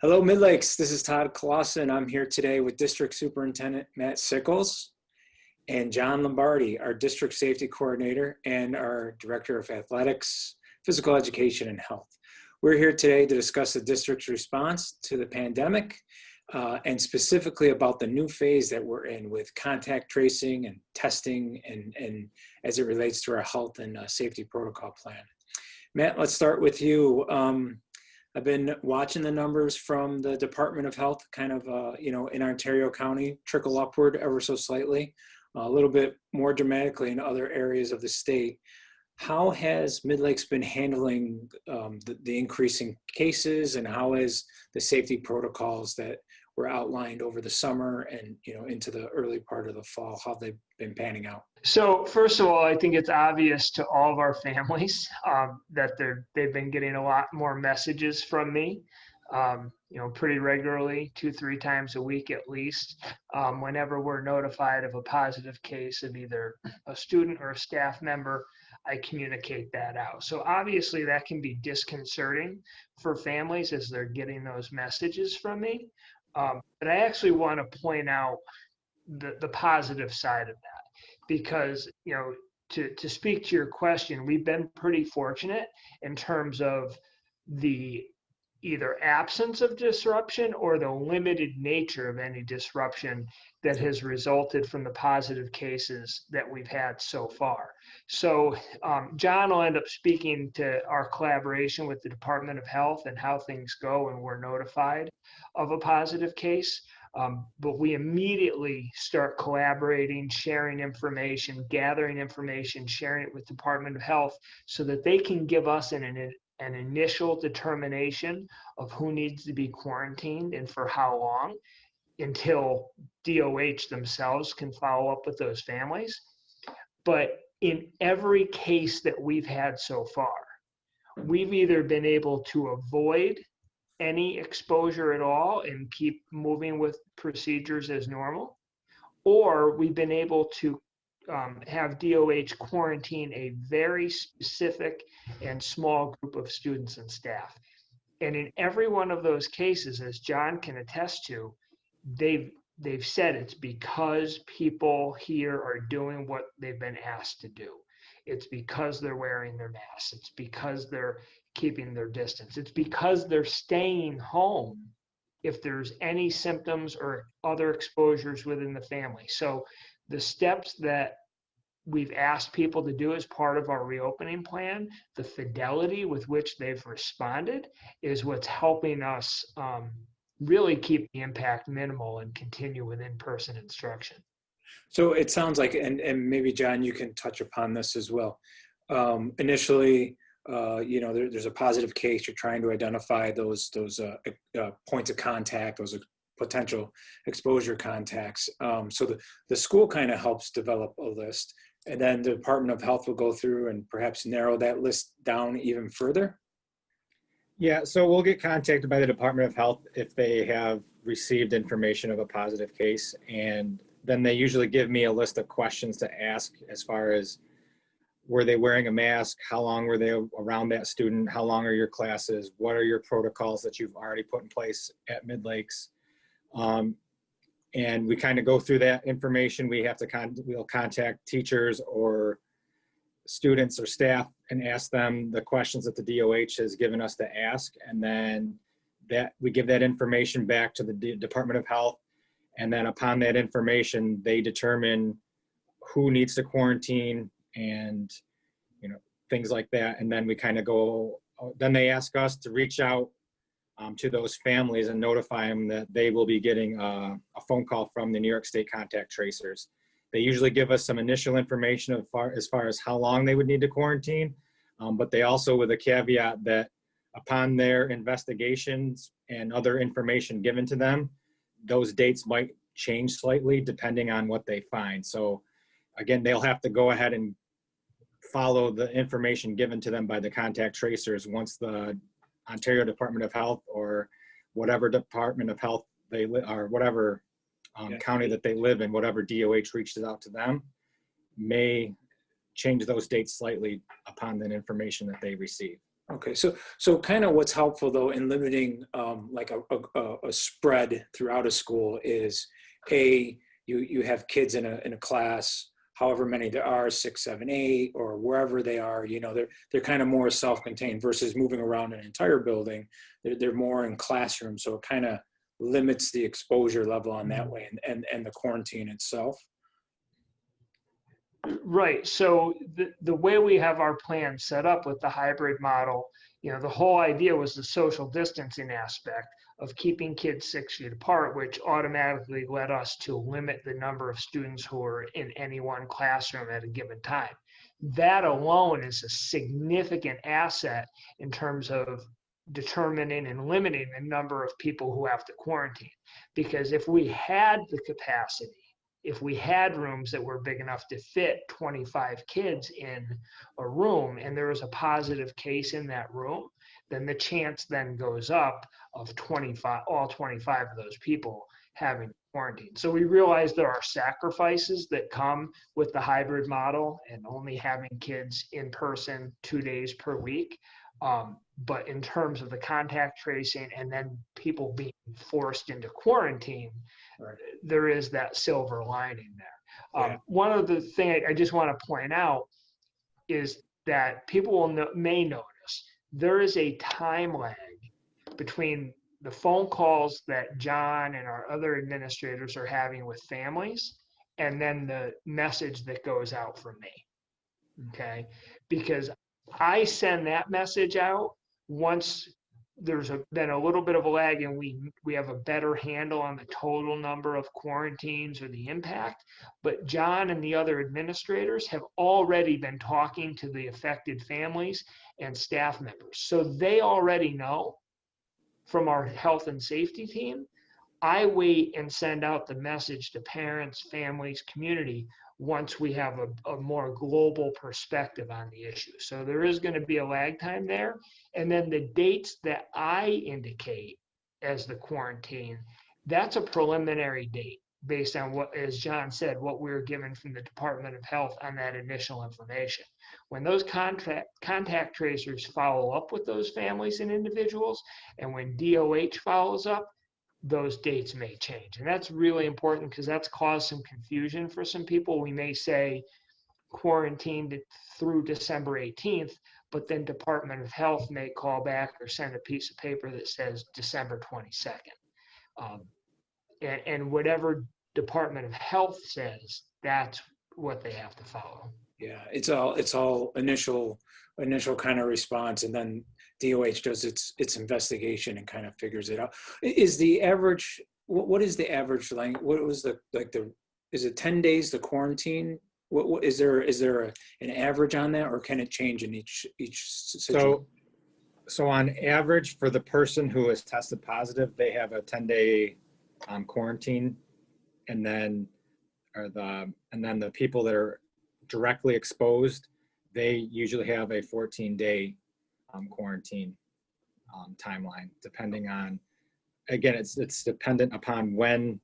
Hello, Midlakes. This is Todd Clausen. I'm here today with District Superintendent Matt Sickles and John Lombardi, our District Safety Coordinator and our Director of Athletics, Physical Education, and Health. We're here today to discuss the district's response to the pandemic and specifically about the new phase that we're in with contact tracing and testing and as it relates to our health and safety protocol plan. Matt, let's start with you. I've been watching the numbers from the Department of Health kind of, in Ontario County trickle upward ever so slightly, a little bit more dramatically in other areas of the state. How has Midlakes been handling the increasing cases, and how has the safety protocols that were outlined over the summer and into the early part of the fall, how they've been panning out? So first of all, I think it's obvious to all of our families that they've been getting a lot more messages from me, pretty regularly, 2-3 times a week at least. Whenever we're notified of a positive case of either a student or a staff member, I communicate that out. So obviously that can be disconcerting for families as they're getting those messages from me. But I actually want to point out the positive side of that, because to speak to your question, we've been pretty fortunate in terms of the either absence of disruption or the limited nature of any disruption that has resulted from the positive cases that we've had so far. So John will end up speaking to our collaboration with the Department of Health and how things go when we're notified of a positive case. But we immediately start collaborating, sharing information, gathering information, sharing it with the Department of Health so that they can give us an initial determination of who needs to be quarantined and for how long, until DOH themselves can follow up with those families. But in every case that we've had so far, we've either been able to avoid any exposure at all and keep moving with procedures as normal, or we've been able to have DOH quarantine a very specific and small group of students and staff. And in every one of those cases, as John can attest to, they've said it's because people here are doing what they've been asked to do. It's because they're wearing their masks. It's because they're keeping their distance. It's because they're staying home if there's any symptoms or other exposures within the family. So the steps that we've asked people to do as part of our reopening plan, the fidelity with which they've responded is what's helping us really keep the impact minimal and continue with in-person instruction. So it sounds like, and maybe John, you can touch upon this as well. Initially, there's a positive case. You're trying to identify those points of contact, those potential exposure contacts. So the school kind of helps develop a list, and then the Department of Health will go through and perhaps narrow that list down even further. Yeah, so we'll get contacted by the Department of Health if they have received information of a positive case, and then they usually give me a list of questions to ask as far as, were they wearing a mask? How long were they around that student? How long are your classes? What are your protocols that you've already put in place at Midlakes? And we kind of go through that information. We'll contact teachers or students or staff and ask them the questions that the DOH has given us to ask. And then we give that information back to the Department of Health. And then upon that information, they determine who needs to quarantine and things like that. And then we kind of then they ask us to reach out to those families and notify them that they will be getting a phone call from the New York State contact tracers. They usually give us some initial information as far as how long they would need to quarantine, but they also, with a caveat that upon their investigations and other information given to them, those dates might change slightly depending on what they find. So again, they'll have to go ahead and follow the information given to them by the contact tracers once the Ontario Department of Health or whatever Department of Health or whatever county that they live in, whatever DOH reaches out to them, may change those dates slightly upon the information that they receive. Okay, so kind of what's helpful though in limiting like a spread throughout a school is you have kids in a class, however many there are, 6, 7, 8, or wherever they are, they're kind of more self-contained versus moving around an entire building. They're more in classrooms, so it kind of limits the exposure level on that way and the quarantine itself. Right. So the way we have our plan set up with the hybrid model, the whole idea was the social distancing aspect of keeping kids 6 feet apart, which automatically led us to limit the number of students who are in any one classroom at a given time. That alone is a significant asset in terms of determining and limiting the number of people who have to quarantine. Because if we had the capacity, if we had rooms that were big enough to fit 25 kids in a room and there was a positive case in that room, then the chance then goes up of all 25 of those people having quarantine. So we realize there are sacrifices that come with the hybrid model and only having kids in person 2 days per week. But in terms of the contact tracing and then people being forced into quarantine, right, there is that silver lining there. Yeah. One of the things I just want to point out is that people may notice there is a time lag between the phone calls that John and our other administrators are having with families and then the message that goes out from me. Okay, because I send that message out once there's been a little bit of a lag and we have a better handle on the total number of quarantines or the impact. But John and the other administrators have already been talking to the affected families and staff members. So they already know from our health and safety team. I wait and send out the message to parents, families, community once we have a more global perspective on the issue. So there is going to be a lag time there. And then the dates that I indicate as the quarantine, that's a preliminary date based on what, as John said, what we were given from the Department of Health on that initial information. When those contact tracers follow up with those families and individuals, and when DOH follows up, those dates may change. And that's really important because that's caused some confusion for some people. We may say quarantined through December 18th, but then Department of Health may call back or send a piece of paper that says December 22nd. And whatever Department of Health says, that's what they have to follow. Yeah, it's all initial kind of response, and then DOH does its investigation and kind of figures it out. Is the average, what is the average length? What was is it 10 days the quarantine? What is there an average on that, or can it change in each situation? So on average, for the person who is tested positive, they have a 10-day quarantine, and then the people that are directly exposed, they usually have a 14-day quarantine timeline, depending on, again, it's dependent upon when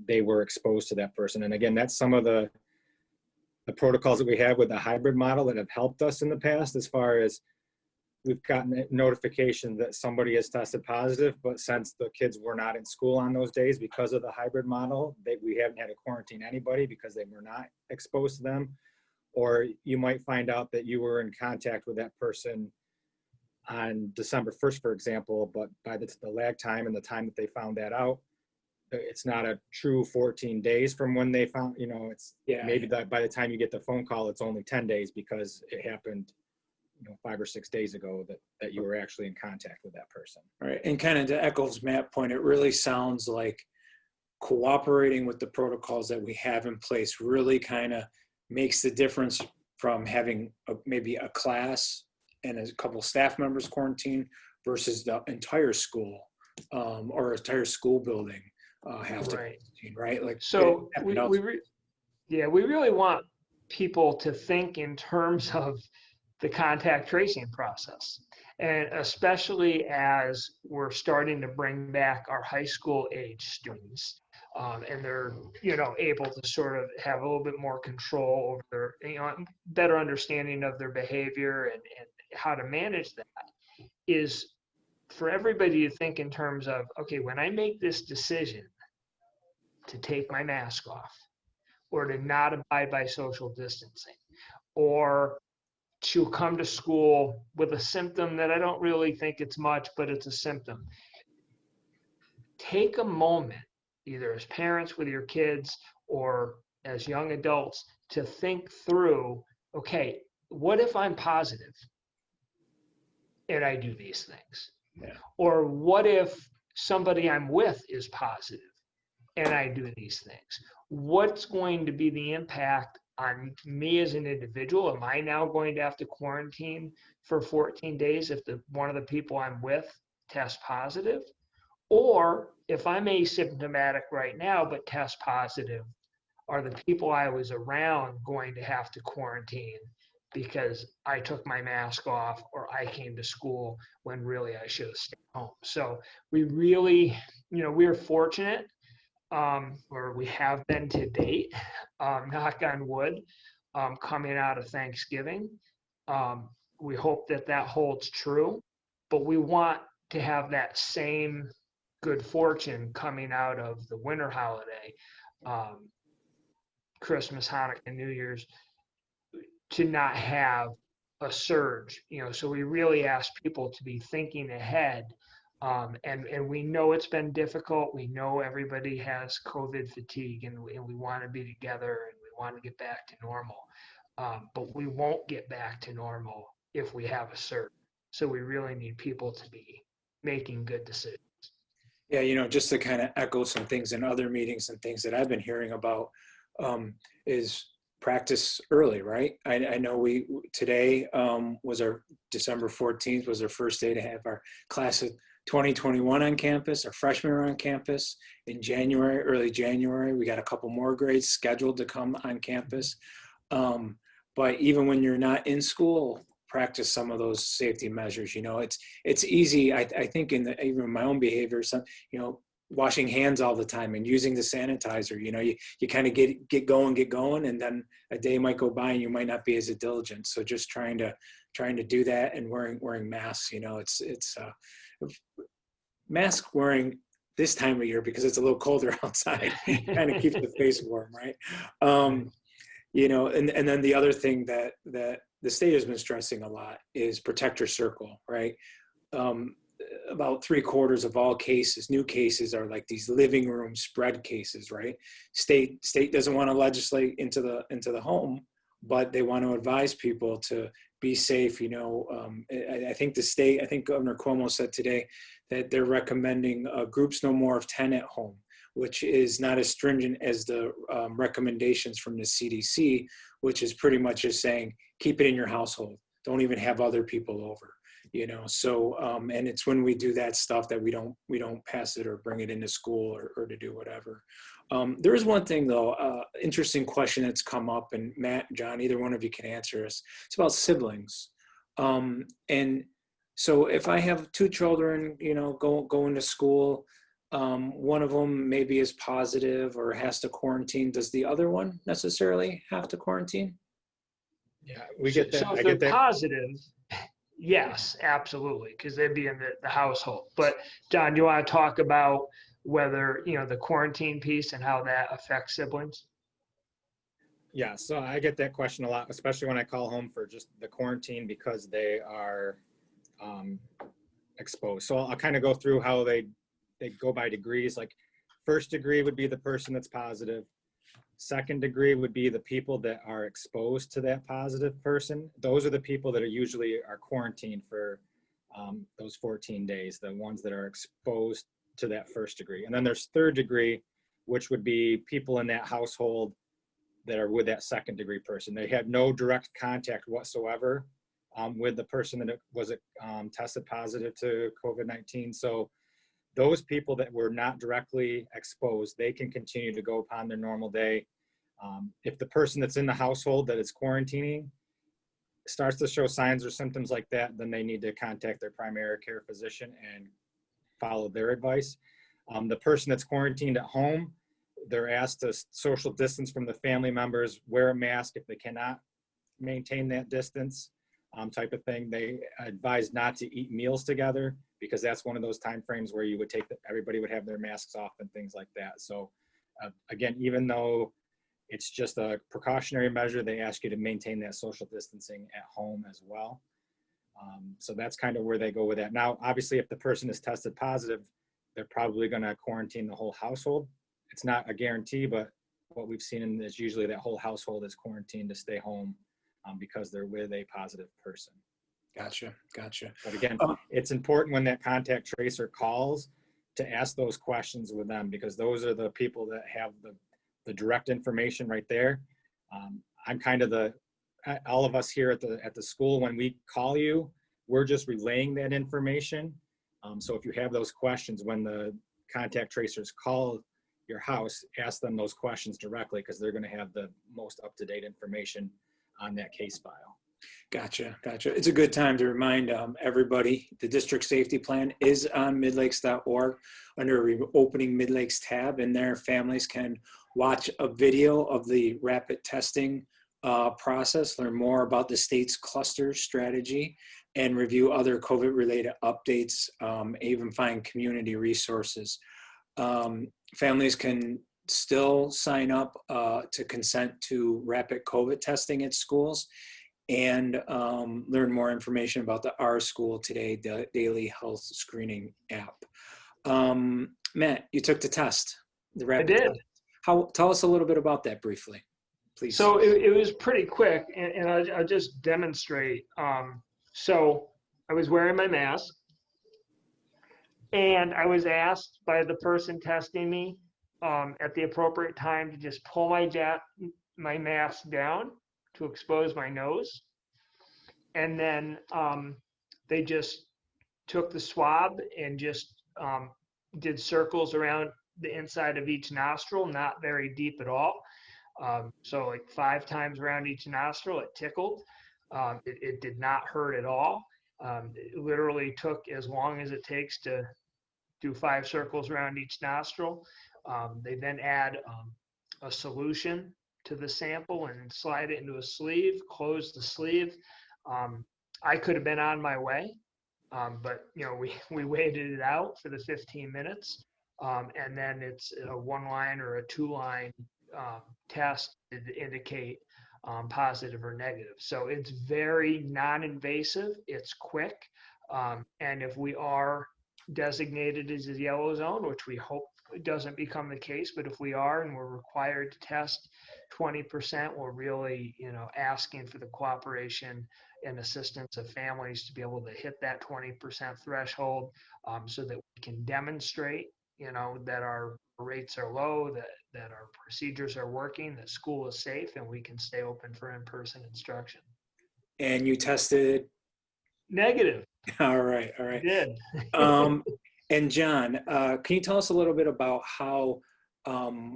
they were exposed to that person. And again, that's some of the protocols that we have with the hybrid model that have helped us in the past, as far as we've gotten notification that somebody has tested positive, but since the kids were not in school on those days because of the hybrid model, we haven't had to quarantine anybody because they were not exposed to them. Or you might find out that you were in contact with that person on December 1st, for example, but by the lag time and the time that they found that out, it's not a true 14 days from when they found, maybe by the time you get the phone call, it's only 10 days because it happened 5 or 6 days ago that you were actually in contact with that person. All right, and kind of to echo's Matt point, it really sounds like cooperating with the protocols that we have in place really kind of makes the difference from having maybe a class and a couple staff members quarantine versus the entire school or entire school building have to quarantine, right? Like, so we really want people to think in terms of the contact tracing process, and especially as we're starting to bring back our high school age students. And they're, able to sort of have a little bit more control over their, better understanding of their behavior and how to manage that. is for everybody to think in terms of, okay, when I make this decision to take my mask off, or to not abide by social distancing, or to come to school with a symptom that I don't really think it's much, but it's a symptom. Take a moment, either as parents with your kids or as young adults, to think through, okay, what if I'm positive and I do these things? Yeah. Or what if somebody I'm with is positive and I do these things? What's going to be the impact on me as an individual? Am I now going to have to quarantine for 14 days if one of the people I'm with tests positive? Or if I'm asymptomatic right now but test positive, are the people I was around going to have to quarantine because I took my mask off or I came to school when really I should have stayed home? So we really, we're fortunate, or we have been to date, knock on wood, coming out of Thanksgiving. We hope that holds true, but we want to have that same good fortune coming out of the winter holiday, Christmas, Hanukkah, New Year's, to not have a surge. So we really ask people to be thinking ahead. And we know it's been difficult. We know everybody has COVID fatigue, and we want to be together and we want to get back to normal. But we won't get back to normal if we have a surge. So we really need people to be making good decisions. Yeah, just to kind of echo some things in other meetings and things that I've been hearing about, is practice early, right? I know today was our December 14th was our first day to have our class of 2021 on campus. Our freshmen are on campus in January, early January. We got a couple more grades scheduled to come on campus. But even when you're not in school, practice some of those safety measures. It's easy. I think even my own behavior, washing hands all the time and using the sanitizer. You kind of get going, and then a day might go by and you might not be as diligent. So just trying to do that, and wearing masks. It's mask wearing this time of year because it's a little colder outside. Kind of keeps the face warm, right? And then the other thing that the state has been stressing a lot is protect your circle, right? About 3/4 of all new cases are like these living room spread cases, right? State doesn't want to legislate into the home, but they want to advise people to be safe. I think Governor Cuomo said today that they're recommending groups no more of 10 at home, which is not as stringent as the recommendations from the CDC, which is pretty much just saying, keep it in your household. Don't even have other people over, So, and it's when we do that stuff that we don't pass it or bring it into school or to do whatever. There is one thing though, interesting question that's come up, and Matt, John, either one of you can answer this. It's about siblings. And so if I have two children, going to school, one of them maybe is positive or has to quarantine, does the other one necessarily have to quarantine? Yeah, we get that. So if they're positive, yes, absolutely, because they'd be in the household. But John, do you want to talk about whether, the quarantine piece and how that affects siblings? Yeah, so I get that question a lot, especially when I call home for just the quarantine because they are exposed. So I'll kind of go through how they go by degrees. Like first degree would be the person that's positive. Second degree would be the people that are exposed to that positive person. Those are the people that are quarantined for those 14 days, the ones that are exposed to that first degree. And then there's third degree, which would be people in that household that are with that second degree person. They had no direct contact whatsoever with the person that was tested positive to COVID-19. So those people that were not directly exposed, they can continue to go upon their normal day. If the person that's in the household that is quarantining starts to show signs or symptoms like that, then they need to contact their primary care physician and follow their advice. The person that's quarantined at home, they're asked to social distance from the family members, wear a mask if they cannot maintain that distance. type of thing. They advise not to eat meals together because that's one of those time frames where you would everybody would have their masks off and things like that. So again, even though it's just a precautionary measure, they ask you to maintain that social distancing at home as well. So that's kind of where they go with that. Now, obviously, if the person is tested positive, they're probably going to quarantine the whole household. It's not a guarantee, but what we've seen is usually that whole household is quarantined to stay home because they're with a positive person. Gotcha. But again, it's important when that contact tracer calls to ask those questions with them, because those are the people that have the direct information right there. I'm kind of all of us here at the school, when we call you, we're just relaying that information. So if you have those questions, when the contact tracers call your house, ask them those questions directly, because they're going to have the most up-to-date information on that case file. Gotcha. It's a good time to remind everybody the district safety plan is on midlakes.org under opening Midlakes tab, and there families can watch a video of the rapid testing process, learn more about the state's cluster strategy, and review other COVID-related updates, even find community resources. Families can still sign up to consent to rapid COVID testing at schools and learn more information about the Our School Today daily health screening app. Matt, you took the test, the rapid I did. test. Tell us a little bit about that briefly, please. So it was pretty quick, and I'll just demonstrate. So I was wearing my mask, and I was asked by the person testing me at the appropriate time to just pull my mask down to expose my nose. And then they just took the swab and just did circles around the inside of each nostril, not very deep at all. So like 5 times around each nostril, it tickled. It did not hurt at all. It literally took as long as it takes to do 5 circles around each nostril. They then add a solution to the sample and slide it into a sleeve, close the sleeve. I could have been on my way, but we waited it out for the 15 minutes. And then it's a 1-line or a 2-line test to indicate positive or negative. So it's very non-invasive, it's quick. And if we are designated as a yellow zone, which we hope doesn't become the case, but if we are and we're required to test 20%, we're really asking for the cooperation and assistance of families to be able to hit that 20% threshold, so that we can demonstrate that our rates are low, that our procedures are working, that school is safe, and we can stay open for in-person instruction. And you tested? Negative. All right. I did. And John, can you tell us a little bit about how,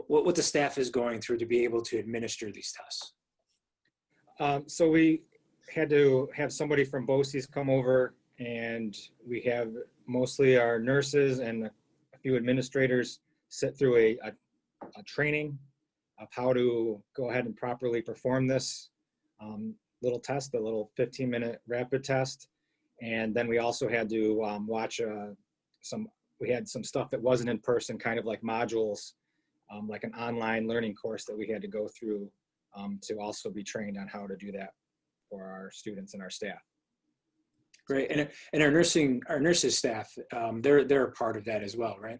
what the staff is going through to be able to administer these tests? So we had to have somebody from BOCES come over, and we have mostly our nurses and a few administrators sit through a training of how to go ahead and properly perform this little test, the little 15-minute rapid test. And then we also had to watch we had some stuff that wasn't in person, kind of like modules, like an online learning course that we had to go through to also be trained on how to do that for our students and our staff. Great. And our nurses staff, they're a part of that as well, right?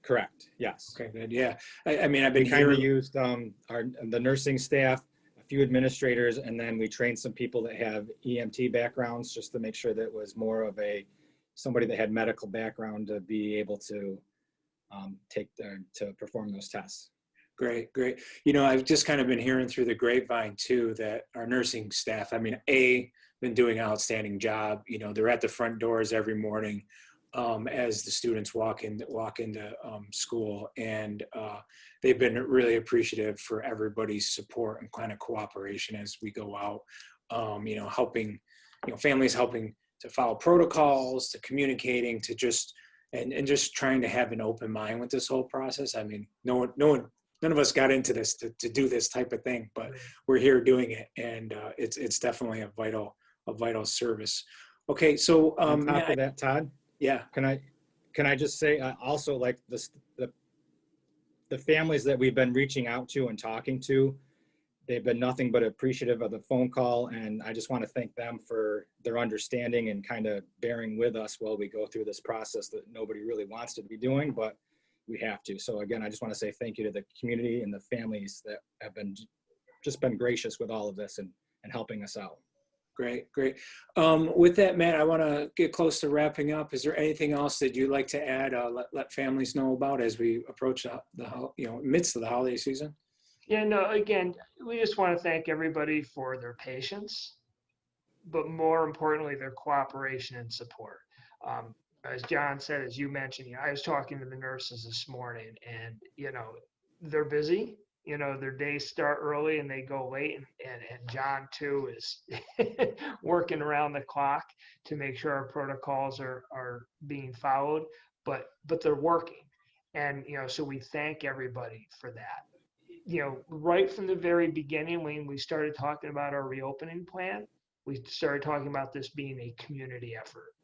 Correct. Yes. Okay, good. Yeah. I mean, I've been we kind of used the nursing staff, a few administrators, and then we trained some people that have EMT backgrounds just to make sure that it was more of somebody that had medical background to be able to to perform those tests. Great. I've just kind of been hearing through the grapevine too that our nursing staff, been doing an outstanding job. They're at the front doors every morning as the students walk into school, and they've been really appreciative for everybody's support and kind of cooperation as we go out. Helping, families helping to follow protocols, to communicating, to just trying to have an open mind with this whole process. I mean, none of us got into this to do this type of thing, but we're here doing it, and it's definitely a vital a vital service. Okay, so On top of that, Todd, yeah, can I just say also, like the families that we've been reaching out to and talking to, they've been nothing but appreciative of the phone call, and I just want to thank them for their understanding and kind of bearing with us while we go through this process that nobody really wants to be doing, but we have to. So again, I just want to say thank you to the community and the families that have been gracious with all of this and helping us out. great, great. With that, Matt, I want to get close to wrapping up. Is there anything else that you'd like to add, let families know about as we approach the midst of the holiday season? Yeah, no, again, we just want to thank everybody for their patience, but more importantly, their cooperation and support. As John said, as you mentioned, I was talking to the nurses this morning, and, they're busy. Their days start early and they go late, and John too is working around the clock to make sure our protocols are being followed, but they're working. And, so we thank everybody for that. Right from the very beginning, when we started talking about our reopening plan, we started talking about this being a community effort,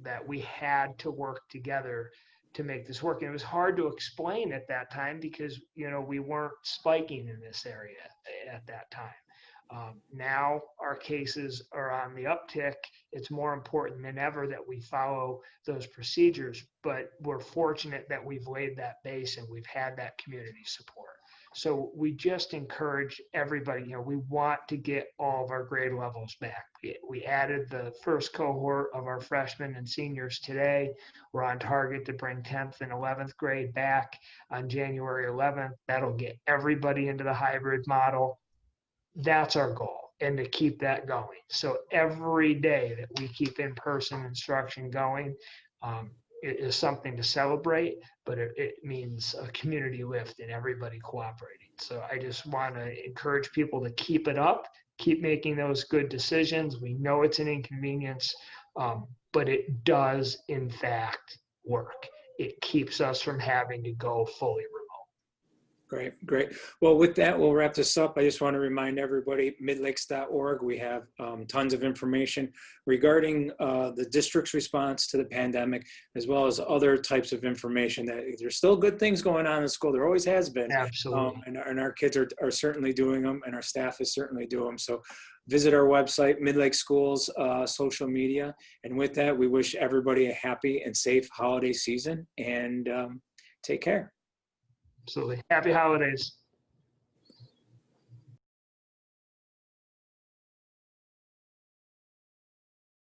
that we had to work together to make this work. And it was hard to explain at that time because, we weren't spiking in this area at that time. Now our cases are on the uptick. It's more important than ever that we follow those procedures, but we're fortunate that we've laid that base and we've had that community support. So we just encourage everybody, we want to get all of our grade levels back. We added the first cohort of our freshmen and seniors today. We're on target to bring 10th and 11th grade back on January 11th. That'll get everybody into the hybrid model. That's our goal, and to keep that going. So every day that we keep in-person instruction going, it is something to celebrate, but it means a community lift and everybody cooperating. So I just want to encourage people to keep it up, keep making those good decisions. We know it's an inconvenience, but it does in fact work. It keeps us from having to go fully remote. Great, great. Well, with that, we'll wrap this up. I just want to remind everybody, midlakes.org, we have tons of information regarding the district's response to the pandemic, as well as other types of information. That there's still good things going on in school. There always has been. Absolutely. And our kids are certainly doing them, and our staff is certainly doing them. So visit our website, Midlakes Schools social media. And with that, we wish everybody a happy and safe holiday season, and take care. Absolutely. Happy holidays.